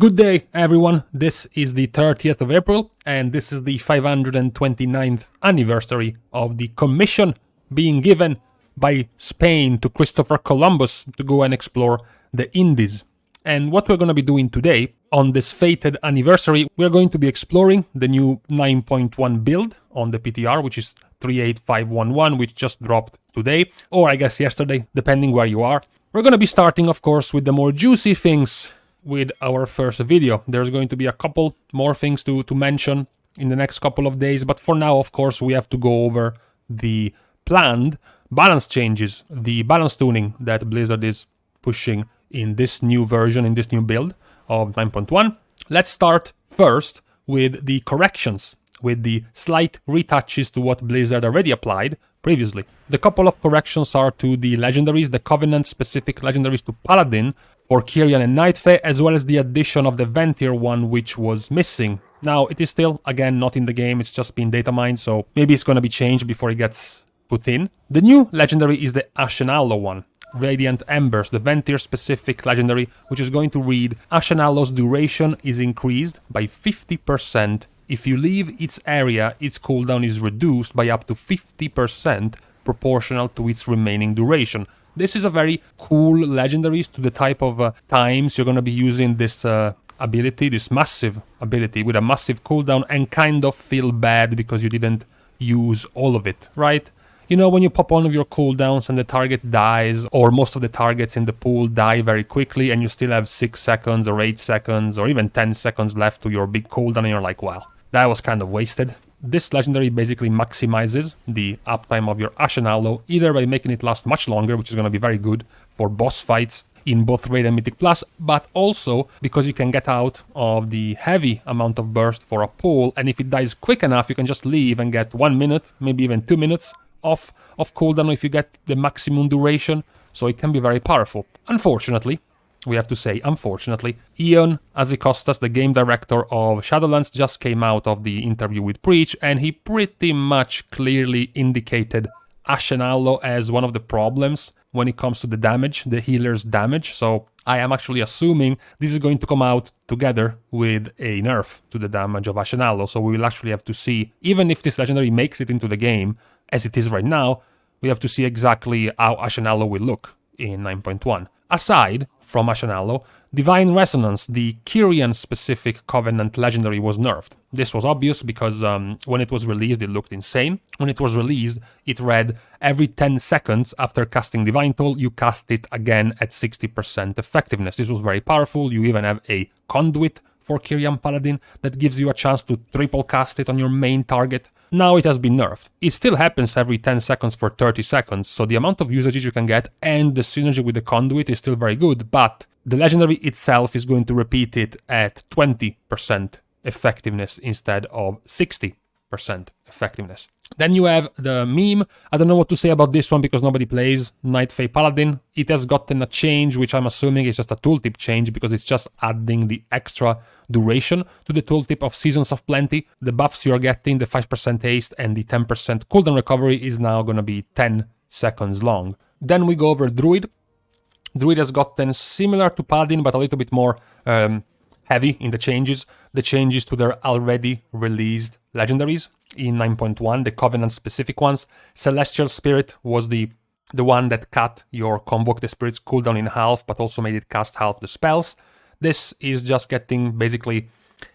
Good day, everyone. This is the 30th of April, and this is the 529th anniversary of the commission being given by Spain to Christopher Columbus to go and explore the Indies. And what we're going to be doing today, on this fated anniversary, we're going to be exploring the new 9.1 build on the PTR, which is 38511, which just dropped today, or I guess yesterday, depending where you are. We're going to be starting, of course, with the more juicy things with our first video. There's going to be a couple more things to mention in the next couple of days, but for now, of course, we have to go over the planned balance changes, the balance tuning that Blizzard is pushing in this new version, in this new build of 9.1. Let's start first with the corrections, with the slight retouches to what Blizzard already applied previously. The couple of corrections are to the legendaries, the Covenant-specific legendaries to Paladin for Kyrian and Night Fae, as well as the addition of the Ventir one, which was missing. Now, it is still, again, not in the game, it's just been data mined, so maybe it's going to be changed before it gets put in. The new legendary is the Ashen Aloe one, Radiant Embers, the Ventir-specific legendary, which is going to read, Ashen Aloe's duration is increased by 50%. If you leave its area, its cooldown is reduced by up to 50% proportional to its remaining duration. This is a very cool legendary to the type of times you're going to be using this ability, this massive ability with a massive cooldown, and kind of feel bad because you didn't use all of it, right? You know, when you pop one of your cooldowns and the target dies, or most of the targets in the pool die very quickly, and you still have 6 seconds or 8 seconds or even 10 seconds left to your big cooldown, and you're like, wow, that was kind of wasted. This legendary basically maximizes the uptime of your Ashen Aloe, either by making it last much longer, which is going to be very good for boss fights in both Raid and Mythic Plus, but also because you can get out of the heavy amount of burst for a pool, and if it dies quick enough, you can just leave and get 1 minute, maybe even 2 minutes off of cooldown if you get the maximum duration, so it can be very powerful. Unfortunately, we have to say, unfortunately, Ion Azikostas, the game director of Shadowlands, just came out of the interview with Preach, and he pretty much clearly indicated Ashen Aloe as one of the problems when it comes to the damage, the healer's damage. So I am actually assuming this is going to come out together with a nerf to the damage of Ashen Aloe. So we will actually have to see, even if this legendary makes it into the game as it is right now, we have to see exactly how Ashen Aloe will look in 9.1. Aside from Ashen Aloe, Divine Resonance, the Kyrian-specific Covenant legendary, was nerfed. This was obvious because when it was released, it looked insane. When it was released, it read every 10 seconds after casting Divine Toll, you cast it again at 60% effectiveness. This was very powerful. You even have a conduit for Kyrian Paladin that gives you a chance to triple cast it on your main target. Now it has been nerfed. It still happens every 10 seconds for 30 seconds, so the amount of usages you can get and the synergy with the conduit is still very good, but the legendary itself is going to repeat it at 20% effectiveness instead of 60% effectiveness. Then you have the meme. I don't know what to say about this one because nobody plays Night Fae Paladin. It has gotten a change, which I'm assuming is just a tooltip change because it's just adding the extra duration to the tooltip of Seasons of Plenty. The buffs you're getting, the 5% haste and the 10% cooldown recovery, is now going to be 10 seconds long. Then we go over Druid. Druid has gotten similar to Paladin, but a little bit more heavy in the changes. The changes to their already released legendaries in 9.1, the Covenant-specific ones. Celestial Spirit was the one that cut your Convoke the Spirits cooldown in half, but also made it cast half the spells. This is just getting basically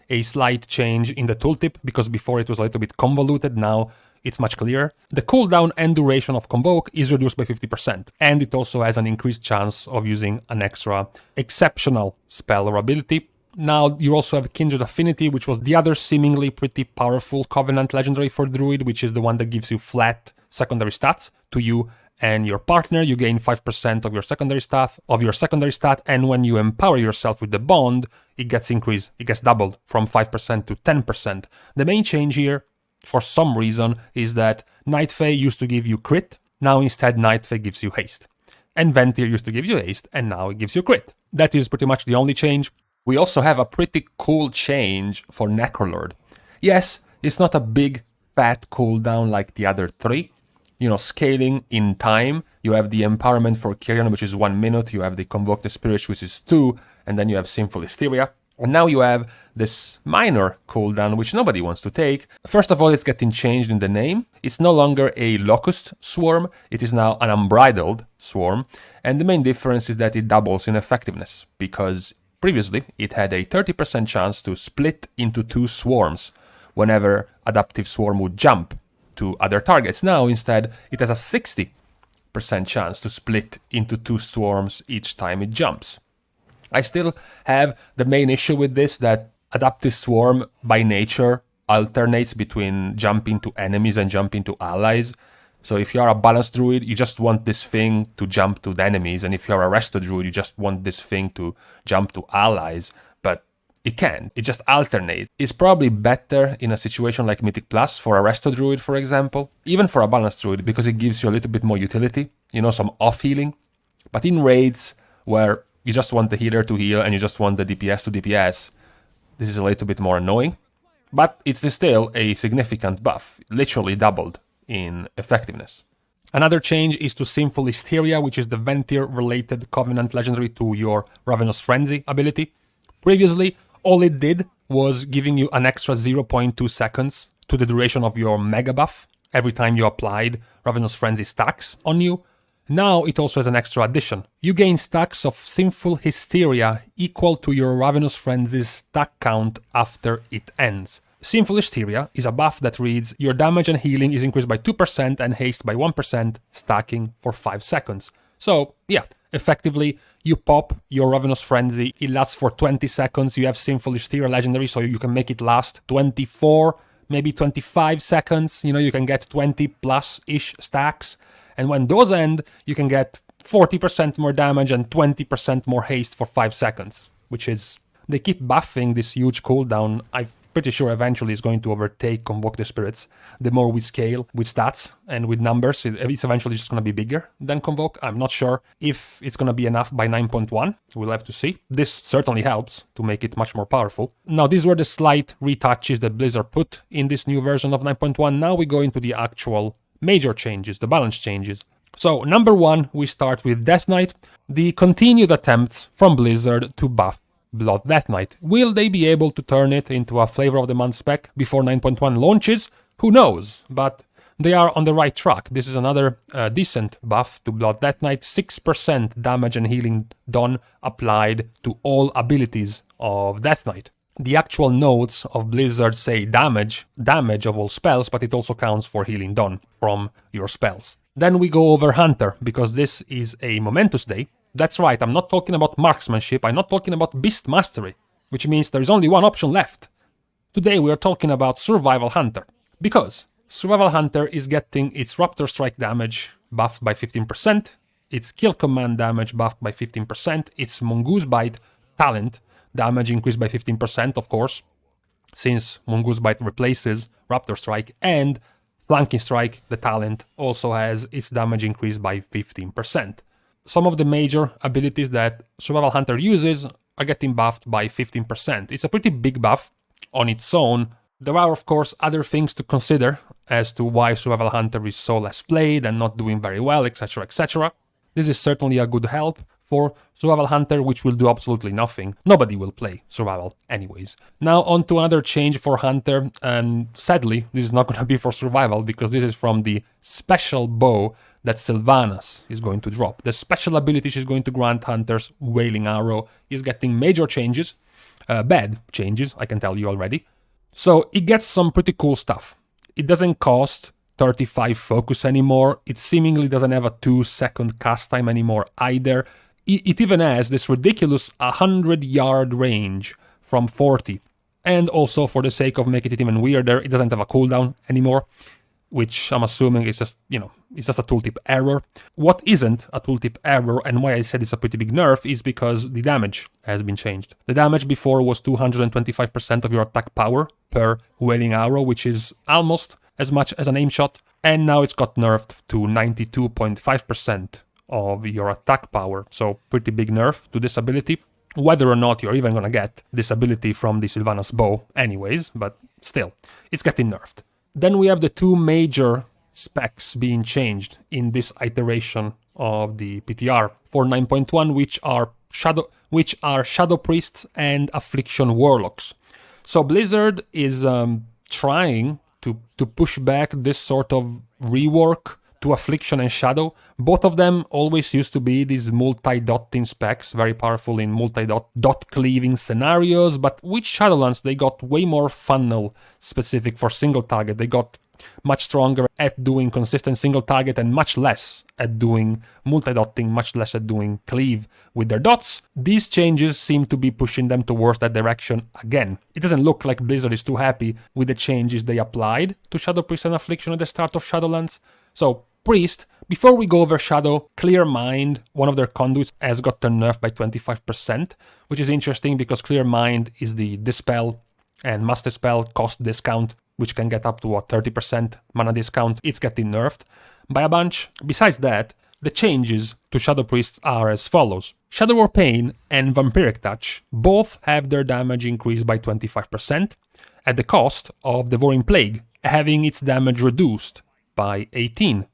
a slight change in the tooltip, because before it was a little bit convoluted, now it's much clearer. The cooldown and duration of Convoke is reduced by 50%, and it also has an increased chance of using an extra exceptional spell or ability. Now you also have Kindred Affinity, which was the other seemingly pretty powerful Covenant legendary for Druid, which is the one that gives you flat secondary stats to you and your partner. You gain 5% of your secondary stat, and when you empower yourself with the bond, it gets increased, it gets doubled from 5% to 10%. The main change here, for some reason, is that Night Fae used to give you crit, now instead Night Fae gives you haste. And Ventir used to give you haste, and now it gives you crit. That is pretty much the only change. We also have a pretty cool change for Necrolord. Yes, it's not a big fat cooldown like the other three. You know, scaling in time, you have the Empowerment for Kyrian, which is 1 minute, you have the Convoke the Spirit, which is 2, and then you have Sinful Hysteria. And now you have this minor cooldown, which nobody wants to take. First of all, it's getting changed in the name. It's no longer a locust swarm, it is now an unbridled swarm. And the main difference is that it doubles in effectiveness, because previously it had a 30% chance to split into 2 swarms whenever adaptive swarm would jump to other targets. Now, instead, it has a 60% chance to split into 2 swarms each time it jumps. I still have the main issue with this, that adaptive swarm by nature alternates between jumping to enemies and jumping to allies. So if you're a balanced druid, you just want this thing to jump to the enemies, and if you're a resto druid, you just want this thing to jump to allies, but it can't. It just alternates. It's probably better in a situation like Mythic Plus for a resto druid, for example, even for a balanced druid, because it gives you a little bit more utility, you know, some off healing. But in raids where you just want the healer to heal and you just want the DPS to DPS, this is a little bit more annoying. But it's still a significant buff, literally doubled in effectiveness. Another change is to Sinful Hysteria, which is the Ventir-related Covenant legendary to your Ravenous Frenzy ability. Previously, all it did was giving you an extra 0.2 seconds to the duration of your mega buff every time you applied Ravenous Frenzy stacks on you. Now it also has an extra addition. You gain stacks of Sinful Hysteria equal to your Ravenous Frenzy's stack count after it ends. Sinful Hysteria is a buff that reads, your damage and healing is increased by 2% and haste by 1%, stacking for 5 seconds. So, yeah, effectively, you pop your Ravenous Frenzy, it lasts for 20 seconds, you have Sinful Hysteria legendary, so you can make it last 24, maybe 25 seconds, you know, you can get 20 plus-ish stacks. And when those end, you can get 40% more damage and 20% more haste for 5 seconds, which is... They keep buffing this huge cooldown. I'm pretty sure eventually it's going to overtake Convoke the Spirits. The more we scale with stats and with numbers, it's eventually just going to be bigger than Convoke. I'm not sure if it's going to be enough by 9.1. We'll have to see. This certainly helps to make it much more powerful. Now, these were the slight retouches that Blizzard put in this new version of 9.1. Now we go into the actual major changes, the balance changes. So, number 1, we start with Death Knight. The continued attempts from Blizzard to buff Blood Death Knight. Will they be able to turn it into a Flavor of the Month spec before 9.1 launches? Who knows, but they are on the right track. This is another decent buff to Blood Death Knight, 6% damage and healing done applied to all abilities of Death Knight. The actual notes of Blizzard say damage of all spells, but it also counts for healing done from your spells. Then we go over Hunter, because this is a momentous day. That's right, I'm not talking about marksmanship, I'm not talking about beast mastery, which means there is only one option left. Today we are talking about Survival Hunter, because Survival Hunter is getting its Raptor Strike damage buffed by 15%, its Kill Command damage buffed by 15%, its Mongoose Bite talent damage increased by 15%, of course, since Mongoose Bite replaces Raptor Strike, and Flanking Strike, the talent, also has its damage increased by 15%. Some of the major abilities that Survival Hunter uses are getting buffed by 15%. It's a pretty big buff on its own. There are, of course, other things to consider as to why Survival Hunter is so less played and not doing very well, etc, etc. This is certainly a good help for Survival Hunter, which will do absolutely nothing. Nobody will play Survival anyways. Now on to another change for Hunter, and sadly, this is not going to be for Survival, because this is from the special bow that Sylvanas is going to drop. The special ability she's going to grant Hunters, Wailing Arrow, is getting major changes. Bad changes, I can tell you already. So it gets some pretty cool stuff. It doesn't cost 35 focus anymore. It seemingly doesn't have a 2-second cast time anymore either. It even has this ridiculous 100-yard range from 40. And also, for the sake of making it even weirder, it doesn't have a cooldown anymore, which I'm assuming is just, it's just a tooltip error. What isn't a tooltip error, and why I said it's a pretty big nerf, is because the damage has been changed. The damage before was 225% of your attack power per Wailing Arrow, which is almost as much as an aim shot, and now it's got nerfed to 92.5% of your attack power, so pretty big nerf to this ability. Whether or not you're even gonna get this ability from the Sylvanas bow anyways, but still, it's getting nerfed. Then we have the 2 major specs being changed in this iteration of the PTR for 9.1, which are which are Shadow Priests and Affliction Warlocks. So Blizzard is trying to push back this sort of rework to Affliction and Shadow. Both of them always used to be these multi-dotting specs, very powerful in multi-dot cleaving scenarios, but with Shadowlands they got way more funnel specific for single target. They got much stronger at doing consistent single target and much less at doing multi-dotting, much less at doing cleave with their dots. These changes seem to be pushing them towards that direction again. It doesn't look like Blizzard is too happy with the changes they applied to Shadow Priest and Affliction at the start of Shadowlands. So Priest, before we go over Shadow, Clear Mind, one of their conduits, has gotten nerfed by 25%, which is interesting because Clear Mind is the Dispel and Master Spell cost discount, which can get up to 30% mana discount. It's getting nerfed by a bunch. Besides that, the changes to Shadow Priests are as follows. Shadow War Pain and Vampiric Touch both have their damage increased by 25%, at the cost of Devouring Plague having its damage reduced by 18%.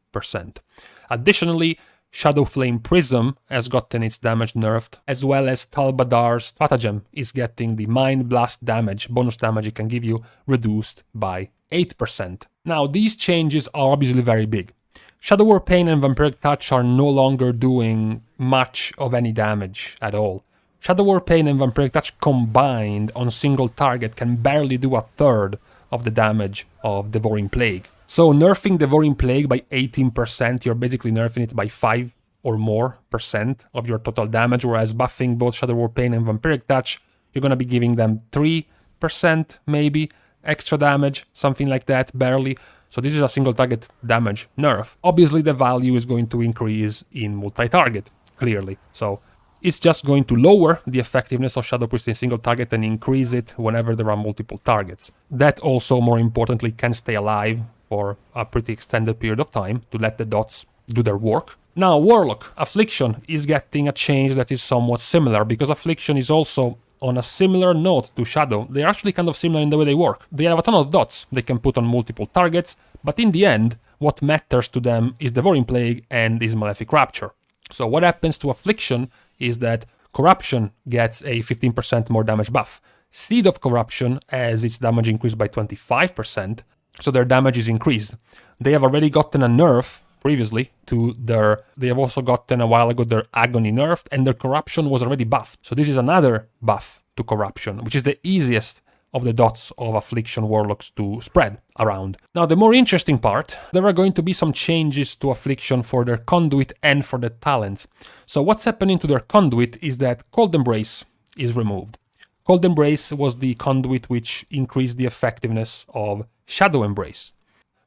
Additionally, Shadow Flame Prism has gotten its damage nerfed, as well as Talbadar's Stratagem is getting the Mind Blast damage, bonus damage it can give you, reduced by 8%. Now, these changes are obviously very big. Shadow War Pain and Vampiric Touch are no longer doing much of any damage at all. Shadow War Pain and Vampiric Touch combined on single target can barely do a third of the damage of Devouring Plague. So nerfing Devouring Plague by 18%, you're basically nerfing it by 5 or more % of your total damage, whereas buffing both Shadow War Pain and Vampiric Touch, you're going to be giving them 3% maybe extra damage, something like that, barely. So this is a single target damage nerf. Obviously the value is going to increase in multi-target, clearly. So it's just going to lower the effectiveness of Shadow Priest in single target and increase it whenever there are multiple targets. That also, more importantly, can stay alive for a pretty extended period of time to let the dots do their work. Now, Warlock, Affliction, is getting a change that is somewhat similar, because Affliction is also on a similar note to Shadow. They're actually kind of similar in the way they work. They have a ton of dots they can put on multiple targets, but in the end, what matters to them is Devouring Plague and is Malefic Rapture. So what happens to Affliction is that Corruption gets a 15% more damage buff. Seed of Corruption has its damage increased by 25%, so their damage is increased. They have already gotten a nerf previously to their... They have also gotten a while ago their Agony nerfed, and their Corruption was already buffed. So this is another buff to Corruption, which is the easiest of the dots of Affliction Warlocks to spread around. Now, the more interesting part, there are going to be some changes to Affliction for their Conduit and for their talents. So what's happening to their Conduit is that Cold Embrace is removed. Cold Embrace was the conduit which increased the effectiveness of Shadow Embrace.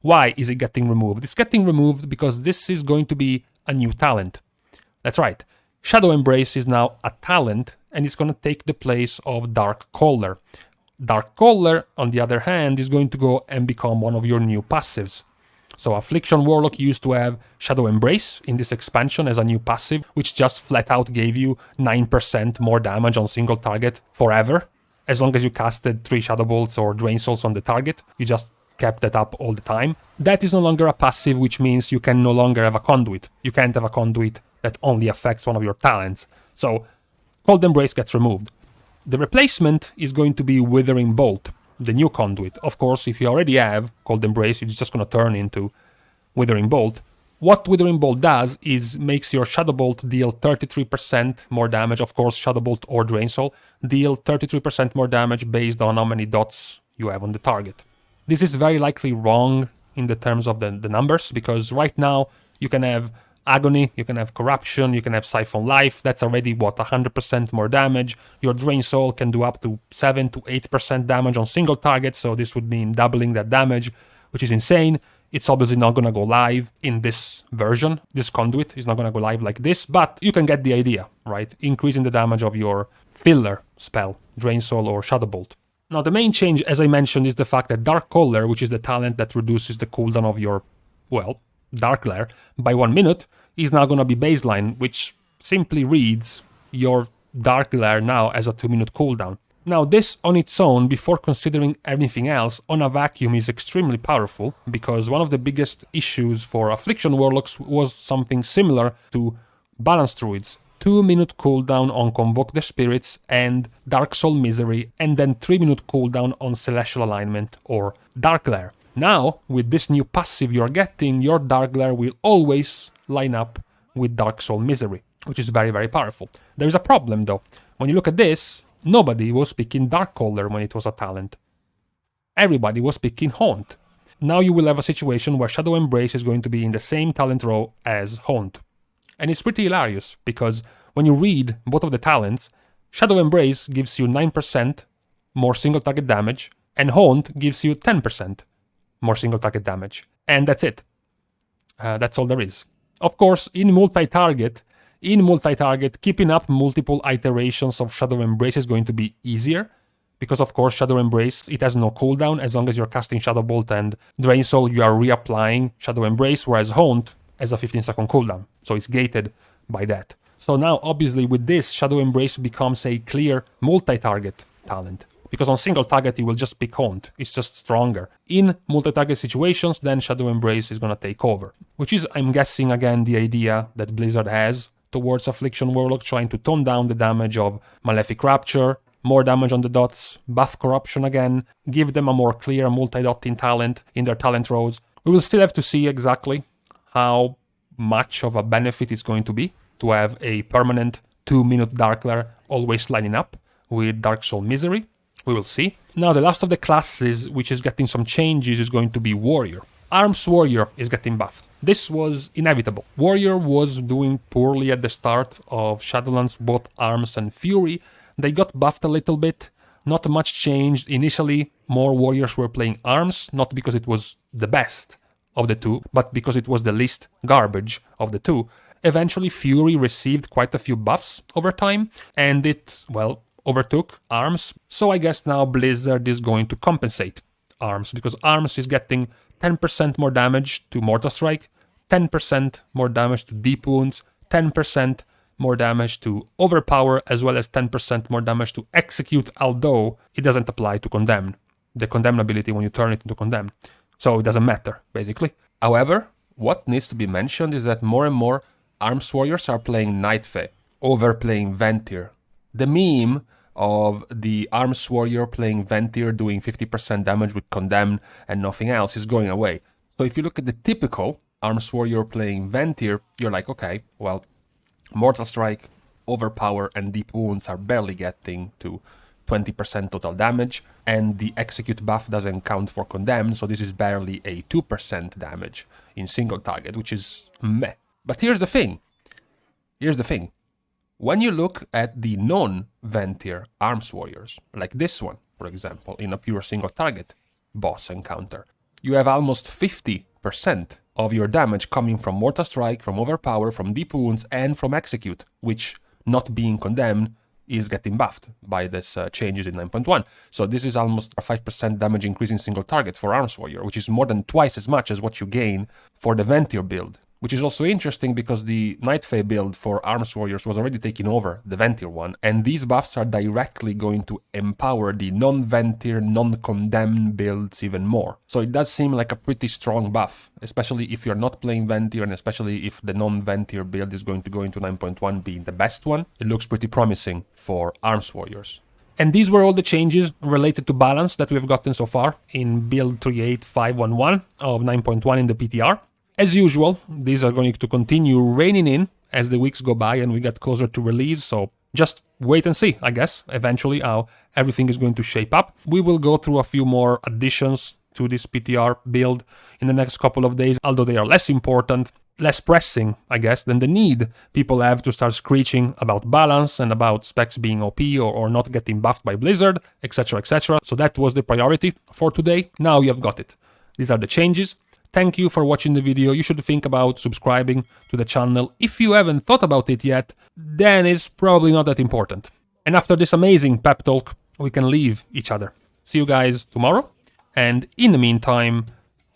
Why is it getting removed? It's getting removed because this is going to be a new talent. That's right. Shadow Embrace is now a talent, and it's going to take the place of Dark Caller. Dark Caller, on the other hand, is going to go and become one of your new passives. So Affliction Warlock used to have Shadow Embrace in this expansion as a new passive, which just flat out gave you 9% more damage on single target forever. As long as you casted 3 Shadow Bolts or Drain Souls on the target, you just kept that up all the time. That is no longer a passive, which means you can no longer have a conduit. You can't have a conduit that only affects one of your talents. So Cold Embrace gets removed. The replacement is going to be Withering Bolt, the new conduit. Of course, if you already have Cold Embrace, it's just going to turn into Withering Bolt. What Withering Bolt does is makes your Shadow Bolt deal 33% more damage. Of course, Shadow Bolt or Drain Soul deal 33% more damage based on how many dots you have on the target. This is very likely wrong in the terms of the numbers, because right now you can have Agony, you can have Corruption, you can have Siphon Life. That's already, 100% more damage. Your Drain Soul can do up to 7 to 8% damage on single targets, so this would mean doubling that damage, which is insane. It's obviously not going to go live in this version. This conduit is not going to go live like this, but you can get the idea, right? Increasing the damage of your filler spell, Drain Soul or Shadow Bolt. Now, the main change, as I mentioned, is the fact that Dark Caller, which is the talent that reduces the cooldown of your, Dark Glare by 1 minute, is now going to be baseline, which simply reads your Dark Glare now as a 2-minute cooldown. Now, this on its own, before considering anything else, on a vacuum is extremely powerful, because one of the biggest issues for Affliction Warlocks was something similar to Balanced Druids. 2-minute cooldown on Convoke the Spirits and Dark Soul Misery, and then 3-minute cooldown on Celestial Alignment or Dark Glare. Now, with this new passive you're getting, your Dark Glare will always line up with Dark Soul Misery, which is very, very powerful. There is a problem though. When you look at this, nobody was picking Darkholder when it was a talent. Everybody was picking Haunt. Now you will have a situation where Shadow Embrace is going to be in the same talent row as Haunt. And it's pretty hilarious, because when you read both of the talents, Shadow Embrace gives you 9% more single target damage, and Haunt gives you 10% more single target damage. And that's it. That's all there is. Of course, in multi-target, keeping up multiple iterations of Shadow Embrace is going to be easier, because of course Shadow Embrace, it has no cooldown. As long as you're casting Shadow Bolt and Drain Soul, you are reapplying Shadow Embrace, whereas Haunt has a 15-second cooldown, so it's gated by that. So now, obviously, with this, Shadow Embrace becomes a clear multi-target talent, because on single target, you will just pick Haunt. It's just stronger. In multi-target situations, then Shadow Embrace is gonna take over, which is, I'm guessing, again, the idea that Blizzard has towards Affliction Warlock, trying to tone down the damage of Malefic Rapture, more damage on the dots, buff Corruption again, give them a more clear multi-dotting talent in their talent rows. We will still have to see exactly how much of a benefit it's going to be to have a permanent 2-minute Dark Glare always lining up with Dark Soul Misery. We will see. Now, the last of the classes which is getting some changes is going to be Warrior. Arms Warrior is getting buffed. This was inevitable. Warrior was doing poorly at the start of Shadowlands, both Arms and Fury. They got buffed a little bit. Not much changed. Initially, more Warriors were playing Arms, not because it was the best of the two, but because it was the least garbage of the two. Eventually, Fury received quite a few buffs over time, and it, well, overtook Arms. So I guess now Blizzard is going to compensate Arms, because Arms is getting 10% more damage to Mortal Strike, 10% more damage to Deep Wounds, 10% more damage to Overpower, as well as 10% more damage to Execute, although it doesn't apply to Condemn. The Condemn ability when you turn it into Condemn. So it doesn't matter, basically. However, what needs to be mentioned is that more and more Arms Warriors are playing Night Fae, overplaying Ventir. The meme of the Arms Warrior playing Ventir doing 50% damage with Condemn and nothing else is going away. So if you look at the typical Arms Warrior playing Ventir, you're like, okay, well, Mortal Strike, Overpower, and Deep Wounds are barely getting to 20% total damage, and the Execute buff doesn't count for Condemn, so this is barely a 2% damage in single target, which is meh. But here's the thing. When you look at the non-Ventir Arms Warriors, like this one, for example, in a pure single target boss encounter, you have almost 50% of your damage coming from Mortal Strike, from Overpower, from Deep Wounds, and from Execute, which, not being Condemned, is getting buffed by this changes in 9.1. So this is almost a 5% damage increase in single target for Arms Warrior, which is more than twice as much as what you gain for the Ventir build. Which is also interesting because the Night Fae build for Arms Warriors was already taking over the Ventir one, and these buffs are directly going to empower the non-Ventir, non-Condemn builds even more. So it does seem like a pretty strong buff, especially if you're not playing Ventir, and especially if the non-Ventir build is going to go into 9.1 being the best one. It looks pretty promising for Arms Warriors. And these were all the changes related to balance that we've gotten so far in build 38511 of 9.1 in the PTR. As usual, these are going to continue raining in as the weeks go by and we get closer to release, so just wait and see, I guess, eventually how everything is going to shape up. We will go through a few more additions to this PTR build in the next couple of days, although they are less important, less pressing, I guess, than the need people have to start screeching about balance and about specs being OP or not getting buffed by Blizzard, etc, etc. So that was the priority for today. Now you have got it. These are the changes. Thank you for watching the video. You should think about subscribing to the channel. If you haven't thought about it yet, then it's probably not that important. And after this amazing pep talk, we can leave each other. See you guys tomorrow. And in the meantime,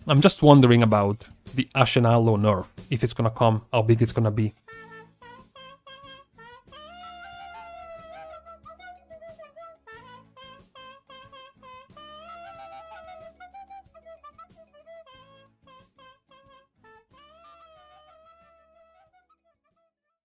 I'm just wondering about the Ashen Aloe nerf. If it's gonna come, how big it's gonna be.